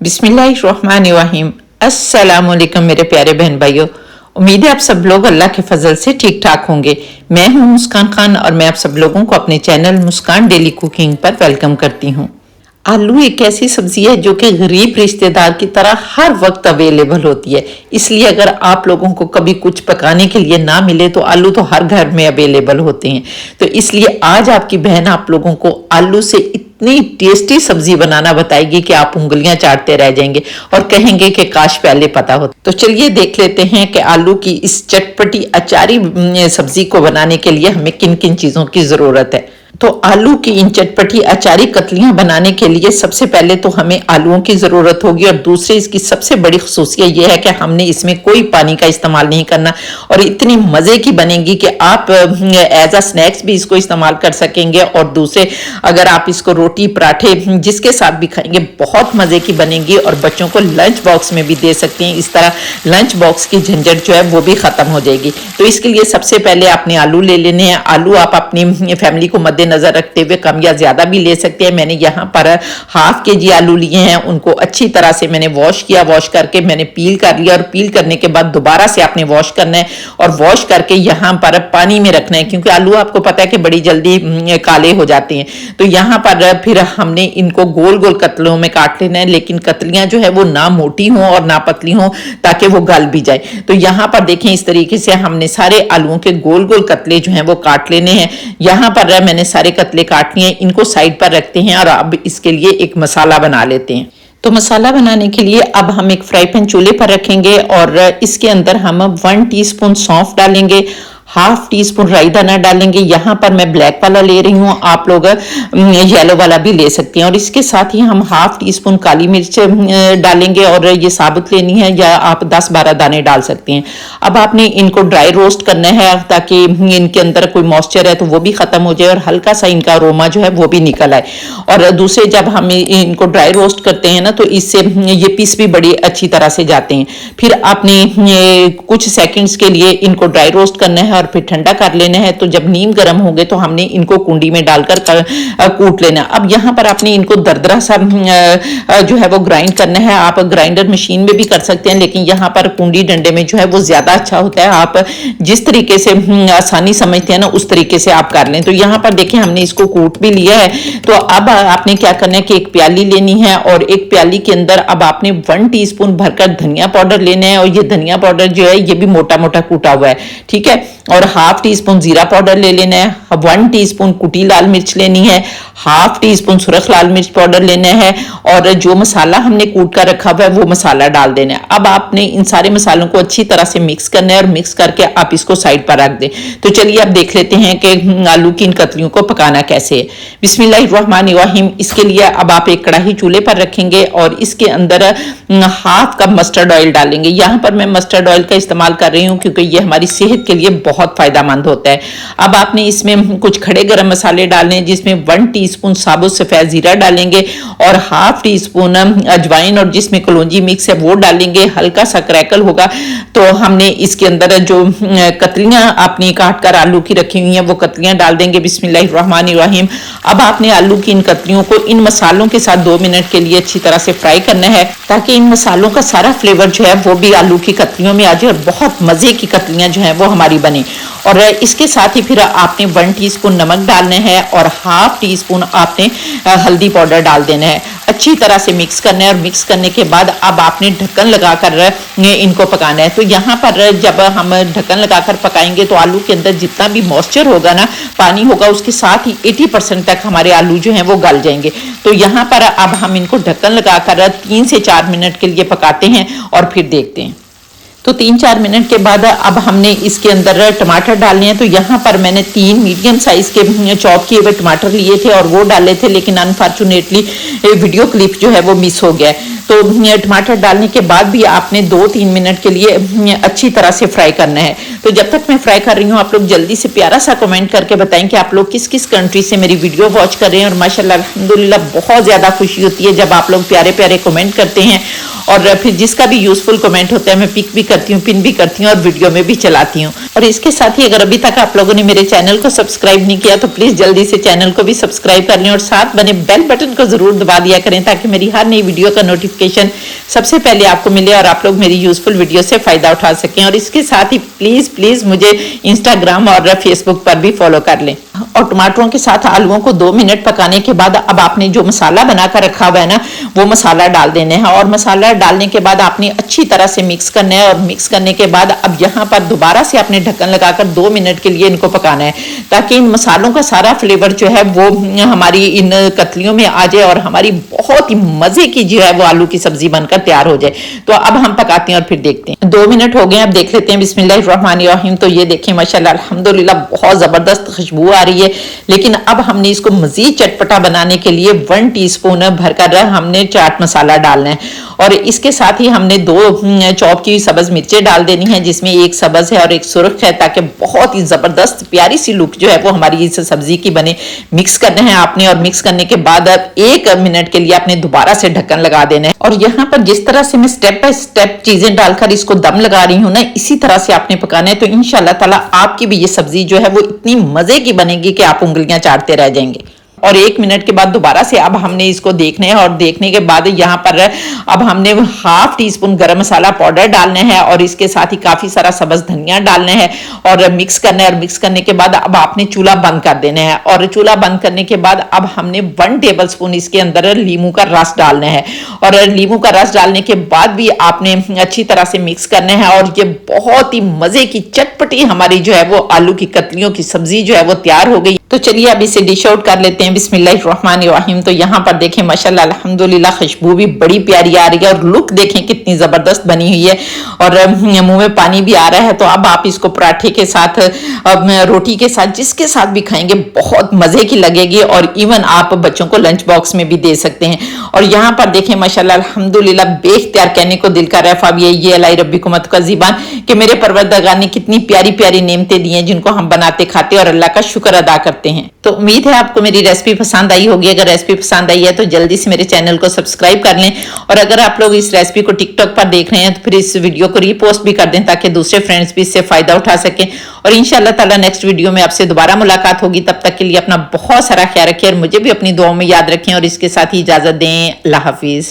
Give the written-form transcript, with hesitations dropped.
बिस्मिल्लाहिर्रहमानिर्रहीम। अस्सलामुअलैकुम मेरे प्यारे बहन भाइयों, उम्मीद है आप सब लोग अल्लाह के फजल से ठीक ठाक होंगे। मैं हूं मुस्कान खान और मैं आप सब लोगों को अपने चैनल मुस्कान डेली कुकिंग पर वेलकम करती हूं। आलू एक ऐसी सब्जी है जो कि गरीब रिश्तेदार की तरह हर वक्त अवेलेबल होती है, इसलिए अगर आप लोगों को कभी कुछ पकाने के लिए ना मिले तो आलू तो हर घर में अवेलेबल होते हैं। तो इसलिए आज आपकी बहन आप लोगों को आलू से इतनी टेस्टी सब्जी बनाना बताएगी कि आप उंगलियां चाटते रह जाएंगे और कहेंगे कि काश पहले पता हो। तो चलिए देख लेते हैं कि आलू की इस चटपटी अचारी सब्जी को बनाने के लिए हमें किन किन चीजों की जरूरत है। तो आलू की इन चटपटी अचारी कतलियां बनाने के लिए सबसे पहले तो हमें आलूओं की जरूरत होगी, और दूसरी इसकी सबसे बड़ी खसूसियत यह है कि हमने इसमें कोई पानी का इस्तेमाल नहीं करना और इतनी मजे की बनेगी कि आप एज अ स्नैक्स भी इसको इस्तेमाल कर सकेंगे, और दूसरे अगर आप इसको रोटी पराठे जिसके साथ भी खाएंगे बहुत मजे की बनेगी और बच्चों को लंच बॉक्स में भी दे सकते हैं। इस तरह लंच बॉक्स की झंझट जो है वो भी खत्म हो जाएगी। तो इसके लिए सबसे पहले आपने आलू ले लेने हैं। आलू आप अपनी फैमिली को नजर रखते हुए कम या ज्यादा भी ले सकते हैं। मैंने यहाँ पर हाफ केजी आलू लिए हैं, उनको अच्छी तरह से मैंने वॉश किया। वॉश करके मैंने पील कर लिया और पील करने के बाद दोबारा से आपने वॉश करना है और वॉश करके यहाँ पर पानी में रखना है, क्योंकि आलू आपको पता है कि बड़ी जल्दी काले हो जाते हैं। तो यहाँ पर फिर हमने इनको गोल गोल कतलों में काट लेना है, लेकिन कतलियां जो है वो ना मोटी हों और ना पतली हों ताकि वो गल भी जाए। तो यहाँ पर देखें इस तरीके से हमने सारे आलूओं के गोल गोल कतले जो हैं वो काट लेने हैं। यहाँ पर मैंने सारे कतले काट लिए, इनको साइड पर रखते हैं और अब इसके लिए एक मसाला बना लेते हैं। तो मसाला बनाने के लिए अब हम एक फ्राई पैन चूल्हे पर रखेंगे और इसके अंदर हम 1 टीस्पून सौंफ डालेंगे, हाफ टी स्पून राई दाना डालेंगे। यहाँ पर मैं ब्लैक वाला ले रही हूँ, आप लोग येलो वाला भी ले सकते हैं। और इसके साथ ही हम हाफ टी स्पून काली मिर्च डालेंगे और ये साबुत लेनी है या आप 10-12 दाने डाल सकते हैं। अब आपने इनको ड्राई रोस्ट करना है ताकि इनके अंदर कोई मॉइस्चर है तो वो भी खत्म हो जाए और हल्का सा इनका अरोमा जो है वो भी निकल आए। और दूसरे जब हम इनको ड्राई रोस्ट करते हैं ना तो इससे ये पीस भी बड़ी अच्छी तरह से जाते हैं। फिर आपने कुछ सेकेंड्स के लिए इनको ड्राई रोस्ट करना है और फिर ठंडा कर लेना है। तो जब नीम गर्म हो गए तो हमने इनको कुंडी में डालकर कूट लेना। अब यहाँ पर आपने इनको दरदरा सा जो है वो ग्राइंड करना है। आप ग्राइंडर मशीन में भी कर सकते हैं, लेकिन यहाँ पर कुंडी डंडे में जो है वो ज्यादा अच्छा होता है। आप जिस तरीके से आसानी समझते हैं ना उस तरीके से आप कर लें। तो यहाँ पर देखें हमने इसको कूट भी लिया है। तो अब आपने क्या करना है कि एक प्याली लेनी है और एक प्याली के अंदर अब आपने 1 टीस्पून भरकर धनिया पाउडर लेना है, और ये धनिया पाउडर जो है ये भी मोटा मोटा कूटा हुआ है, ठीक है। और हाफ टी स्पून जीरा पाउडर ले लेना है, 1 टीस्पून कुटी लाल मिर्च लेनी है, हाफ टी स्पून सुरख लाल मिर्च पाउडर लेना है, और जो मसाला हमने कूट कर रखा हुआ है वो मसाला डाल देना है। अब आपने इन सारे मसालों को अच्छी तरह से मिक्स करना है और मिक्स करके आप इसको साइड पर रख दें। तो चलिए अब देख लेते हैं कि आलू की इन कतलियों को पकाना कैसे है। बिस्मिल्लाहिर्रहमानिर्रहीम। इसके लिए अब आप एक कढ़ाई चूल्हे पर रखेंगे और इसके अंदर हाफ कप मस्टर्ड ऑयल डालेंगे। यहाँ पर मैं मस्टर्ड ऑयल का इस्तेमाल कर रही हूँ क्योंकि ये हमारी सेहत के लिए बहुत फायदेमंद होता है। अब आपने इसमें कुछ खड़े गरम मसाले डालने हैं, जिसमें 1 टीस्पून साबुत सफेद जीरा डालेंगे और हाफ टी स्पून अजवाइन और जिसमें कलौंजी मिक्स है वो डालेंगे। हल्का सा क्रैकल होगा तो हमने इसके अंदर जो कतलियां आपने काट कर आलू की रखी हुई हैं वो कतलियां डाल देंगे। बिस्मिल्लाहिर्रहमानिर्रहीम। अब आपने आलू की इन कतलियों को इन मसालों के साथ 2 मिनट के लिए अच्छी तरह से फ्राई करना है ताकि इन मसालों का सारा फ्लेवर जो है वो भी आलू की कतलियों में आ जाए और बहुत मजे की कतलियां जो है वो हमारी बने। और इसके साथ ही फिर आपने 1 टीस्पून नमक डालना है और हाफ टी स्पून आपने हल्दी पाउडर डाल देना है। अच्छी तरह से मिक्स करना है और मिक्स करने के बाद अब आपने ढक्कन लगाकर इनको पकाना है। तो यहाँ पर जब हम ढक्कन लगाकर पकाएंगे तो आलू के अंदर जितना भी मॉइस्चर होगा ना, पानी होगा, उसके साथ ही 80% तक हमारे आलू जो हैं वो गल जाएंगे। तो यहाँ पर अब हम इनको ढक्कन लगाकर 3 से 4 मिनट के लिए पकाते हैं और फिर देखते हैं। तो 3-4 मिनट के बाद अब हमने इसके अंदर टमाटर डालने हैं। तो यहाँ पर मैंने 3 मीडियम साइज के चॉप किए हुए टमाटर लिए थे और वो डाले थे, लेकिन अनफॉर्चुनेटली वीडियो क्लिप जो है वो मिस हो गया है। तो टमाटर डालने के बाद भी आपने 2-3 मिनट के लिए अच्छी तरह से फ्राई करना है। तो जब तक मैं फ्राई कर रही हूँ आप लोग जल्दी से प्यारा सा कमेंट करके बताएं कि आप लोग किस किस कंट्री से मेरी वीडियो वॉच कर रहे हैं। और माशाल्लाह अल्हम्दुलिल्लाह बहुत ज़्यादा खुशी होती है जब आप लोग प्यारे प्यारे कमेंट करते हैं, और फिर जिसका भी यूजफुल कमेंट होता है मैं पिक भी करती हूँ, पिन भी करती हूँ और वीडियो में भी चलाती हूँ। और इसके साथ ही अगर अभी तक आप लोगों ने मेरे चैनल को सब्सक्राइब नहीं किया तो प्लीज जल्दी से चैनल को भी सब्सक्राइब कर लें और साथ बने बेल बटन को जरूर दबा दिया करें ताकि मेरी हर नई वीडियो का नोटिफिकेशन सबसे पहले आपको मिले और आप लोग मेरी यूजफुल वीडियो से फायदा उठा सकें। और इसके साथ ही प्लीज प्लीज मुझे इंस्टाग्राम और फेसबुक पर भी फॉलो कर लें। और टमाटरों के साथ आलूओं को 2 मिनट पकाने के बाद अब आपने जो मसाला बनाकर रखा हुआ है ना, वो मसाला डाल देना है। और मसाला डालने के बाद आपने अच्छी तरह से मिक्स करना है। और मिक्स करने के बाद अब यहाँ पर दोबारा से आपने ढक्कन लगाकर 2 मिनट के लिए इनको पकाना है ताकि इन मसालों का सारा फ्लेवर जो है वो हमारी इन कतलियों में आ जाए और हमारी बहुत ही मजे की जो है वो आलू की सब्जी बनकर तैयार हो जाए। तो अब हम पकाते हैं और फिर देखते हैं। 2 मिनट हो गए, अब देख लेते हैं। बिस्मिल्लाहिर्रहमानिर्रहीम। तो ये देखें माशाल्लाह अल्हम्दुलिल्लाह बहुत जबरदस्त खुशबू आ रही है। लेकिन अब हमने इसको मजीद चटपटा बनाने के लिए 1 टीस्पून भरकर हमने चाट मसाला डालना है। और इसके साथ ही हमने 2 चॉप की सब्ज मिर्चें डाल देनी है, जिसमें एक सब्ज है और एक सुर्ख है, ताकि बहुत ही जबरदस्त प्यारी सी लुक जो है वो हमारी इस सब्जी की बने। मिक्स करना है आपने और मिक्स करने के बाद 1 मिनट के लिए आपने दोबारा से ढक्कन लगा देना है। और यहाँ पर जिस तरह से मैं स्टेप बाय स्टेप चीजें डालकर इसको दम लगा रही हूँ ना, इसी तरह से आपने पकाना है। तो इंशाल्लाह ताला आपकी भी ये सब्जी जो है वो इतनी मजे की बनेगी कि आप उंगलियां चाटते रह जाएंगे। और 1 मिनट के बाद दोबारा से अब हमने इसको देखना है। और देखने के बाद यहाँ पर अब हमने 1/2 टीस्पून गरम मसाला पाउडर डालना है और इसके साथ ही काफी सारा सब्ज धनिया डालना है और मिक्स करना है। और मिक्स करने के बाद अब आपने चूल्हा बंद कर देना है। और चूल्हा बंद करने के बाद अब हमने 1 टेबल स्पून इसके अंदर लीमू का रस डालना है। और लीमू का रस डालने के बाद भी आपने अच्छी तरह से मिक्स करना है। और ये बहुत ही मजे की चटपटी हमारी जो है वो आलू की कतलियों की सब्जी जो है वो तैयार हो गई। तो चलिए अब इसे डिश आउट कर लेते हैं। बिस्मिल्लाहिर्रहमानिर्रहीम। तो यहाँ पर देखें माशाल्लाह अल्हम्दुलिल्लाह खुशबू भी बड़ी प्यारी आ रही है और लुक देखें कितनी जबरदस्त बनी हुई है और मुंह में पानी भी आ रहा है। तो अब आप इसको पराठे के साथ, रोटी के साथ, जिसके साथ भी खाएंगे बहुत मजे की लगेगी। और इवन आप बच्चों को लंच बॉक्स में भी दे सकते हैं। और यहाँ पर देखें माशाल्लाह अल्हम्दुलिल्लाह बेख्तियार कहने को दिल का रफ़ा भी है, ये अलाई रब्बिकुम का ज़ीबान कि मेरे परवरदिगार ने कितनी प्यारी प्यारी नेमतें दी हैं जिनको हम बनाते खाते और अल्लाह का शुक्र अदा करते हैं। तो उम्मीद है आपको मेरी रेसिपी पसंद आई होगी। अगर रेसिपी पसंद आई है तो जल्दी से मेरे चैनल को सब्सक्राइब कर लें। और अगर आप लोग इस रेसिपी को टिकटॉक पर देख रहे हैं तो फिर इस वीडियो को रीपोस्ट भी कर दें ताकि दूसरे फ्रेंड्स भी इससे फायदा उठा सकें। और इंशाल्लाह ताला नेक्स्ट वीडियो में आपसे दोबारा मुलाकात होगी। तब तक के लिए अपना बहुत सारा ख्याल रखें और मुझे भी अपनी दुआओं में याद रखें। और इसके साथ ही इजाजत दें। अल्लाह हाफिज।